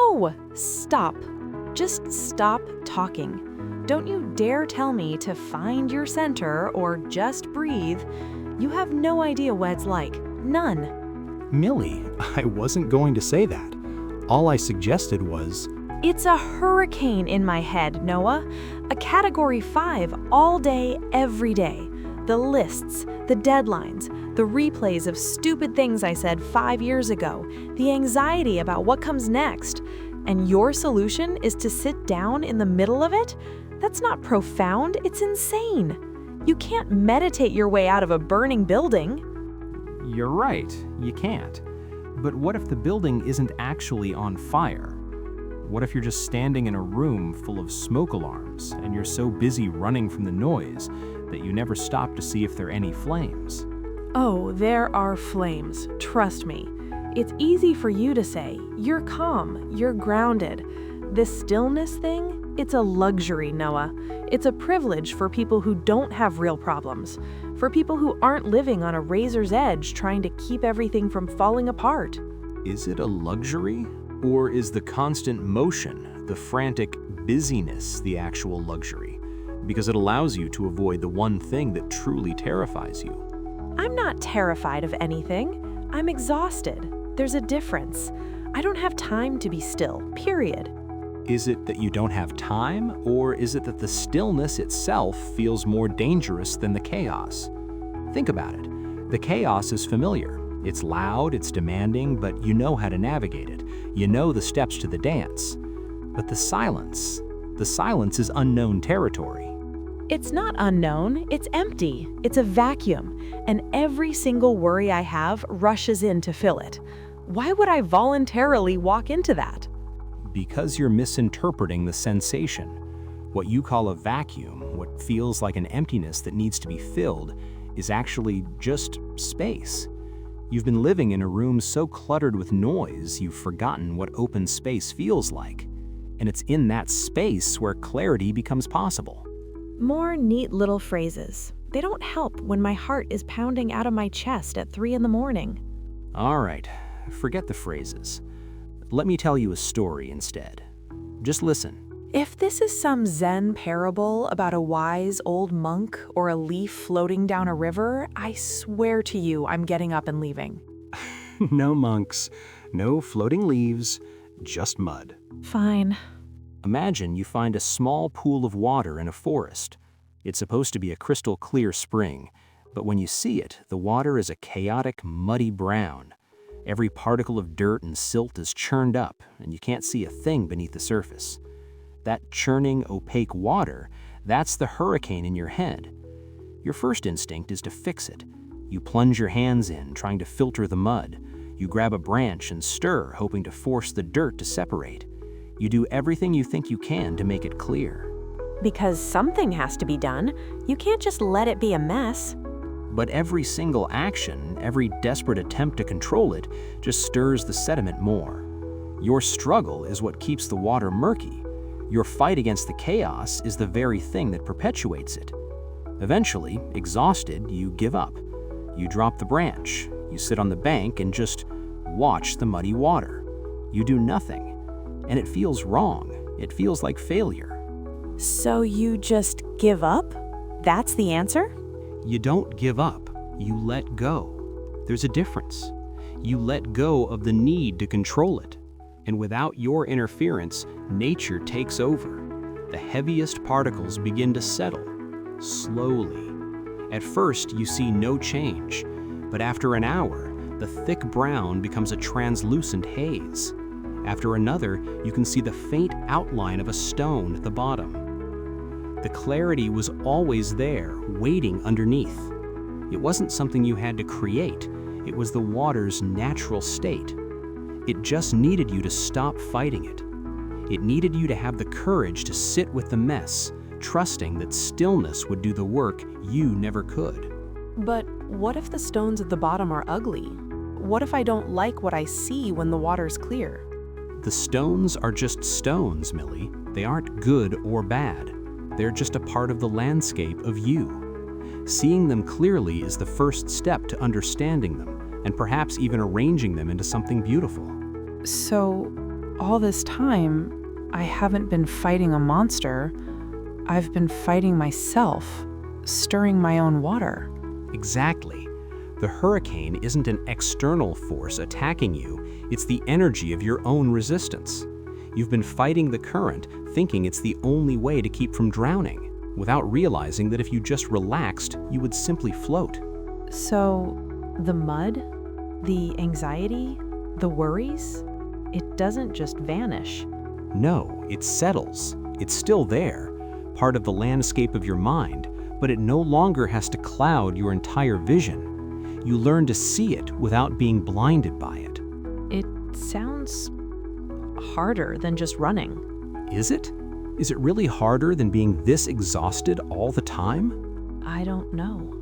No! Stop. Just stop talking. Don't you dare tell me to find your center or just breathe. You have no idea what it's like. None. Millie, I wasn't going to say that. All I suggested was, It's a hurricane in my head, Noah. A category 5 all day, every day. The lists, the deadlines, the replays of stupid things I said 5 years ago, the anxiety about what comes next. And your solution is to sit down in the middle of it? That's not profound, it's insane. You can't meditate your way out of a burning building. you're right, you can't. But what if the building isn't actually on fire? What if you're just standing in a room full of smoke alarms and you're so busy running from the noise that you never stop to see if there are any flames? Oh, there are flames, trust me. It's easy for you to say, you're calm, you're grounded. This stillness thing, it's a luxury, Noah. It's a privilege for people who don't have real problems, for people who aren't living on a razor's edge trying to keep everything from falling apart. Is it a luxury? Or is the constant motion, the frantic busyness, the actual luxury? Because it allows you to avoid the one thing that truly terrifies you. I'm not terrified of anything. I'm exhausted. There's a difference. I don't have time to be still, period. Is it that you don't have time, or is it that the stillness itself feels more dangerous than the chaos? Think about it. The chaos is familiar. It's loud, it's demanding, but you know how to navigate it. You know the steps to the dance. But the silence is unknown territory. It's not unknown, it's empty. It's a vacuum, and every single worry I have rushes in to fill it. Why would I voluntarily walk into that? Because you're misinterpreting the sensation. What you call a vacuum, what feels like an emptiness that needs to be filled, is actually just space. You've been living in a room so cluttered with noise, you've forgotten what open space feels like. And it's in that space where clarity becomes possible. More neat little phrases. They don't help when my heart is pounding out of my chest at 3 a.m. All right, forget the phrases. Let me tell you a story instead. Just listen. If this is some Zen parable about a wise old monk or a leaf floating down a river, I swear to you I'm getting up and leaving. No monks, no floating leaves, just mud. Fine. Imagine you find a small pool of water in a forest. It's supposed to be a crystal clear spring, but when you see it, the water is a chaotic, muddy brown. Every particle of dirt and silt is churned up, and you can't see a thing beneath the surface. That churning, opaque water, that's the hurricane in your head. Your first instinct is to fix it. You plunge your hands in, trying to filter the mud. You grab a branch and stir, hoping to force the dirt to separate. You do everything you think you can to make it clear. Because something has to be done. You can't just let it be a mess. But every single action, every desperate attempt to control it, just stirs the sediment more. Your struggle is what keeps the water murky. Your fight against the chaos is the very thing that perpetuates it. Eventually, exhausted, you give up. You drop the branch. You sit on the bank and just watch the muddy water. You do nothing. And it feels wrong. It feels like failure. So you just give up? That's the answer? You don't give up. You let go. There's a difference. You let go of the need to control it. And without your interference, nature takes over. The heaviest particles begin to settle, slowly. At first, you see no change, but after an hour, the thick brown becomes a translucent haze. After another, you can see the faint outline of a stone at the bottom. The clarity was always there, waiting underneath. It wasn't something you had to create. It was the water's natural state. It just needed you to stop fighting it. It needed you to have the courage to sit with the mess, trusting that stillness would do the work you never could. But what if the stones at the bottom are ugly? What if I don't like what I see when the water's clear? The stones are just stones, Millie. They aren't good or bad. They're just a part of the landscape of you. Seeing them clearly is the first step to understanding them, and perhaps even arranging them into something beautiful. So, all this time, I haven't been fighting a monster. I've been fighting myself, stirring my own water. Exactly. The hurricane isn't an external force attacking you, it's the energy of your own resistance. You've been fighting the current, thinking it's the only way to keep from drowning, without realizing that if you just relaxed, you would simply float. So, the mud, the anxiety, the worries, it doesn't just vanish. No, it settles. It's still there, part of the landscape of your mind, but it no longer has to cloud your entire vision. You learn to see it without being blinded by it. It sounds harder than just running. Is it? Is it really harder than being this exhausted all the time? I don't know.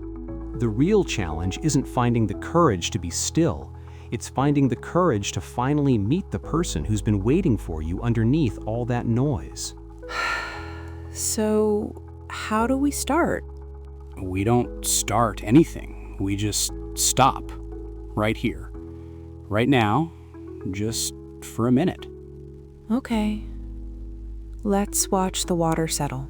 The real challenge isn't finding the courage to be still. It's finding the courage to finally meet the person who's been waiting for you underneath all that noise. So, how do we start? We don't start anything. We just stop. Right here. Right now. Just for a minute. Okay. Let's watch the water settle.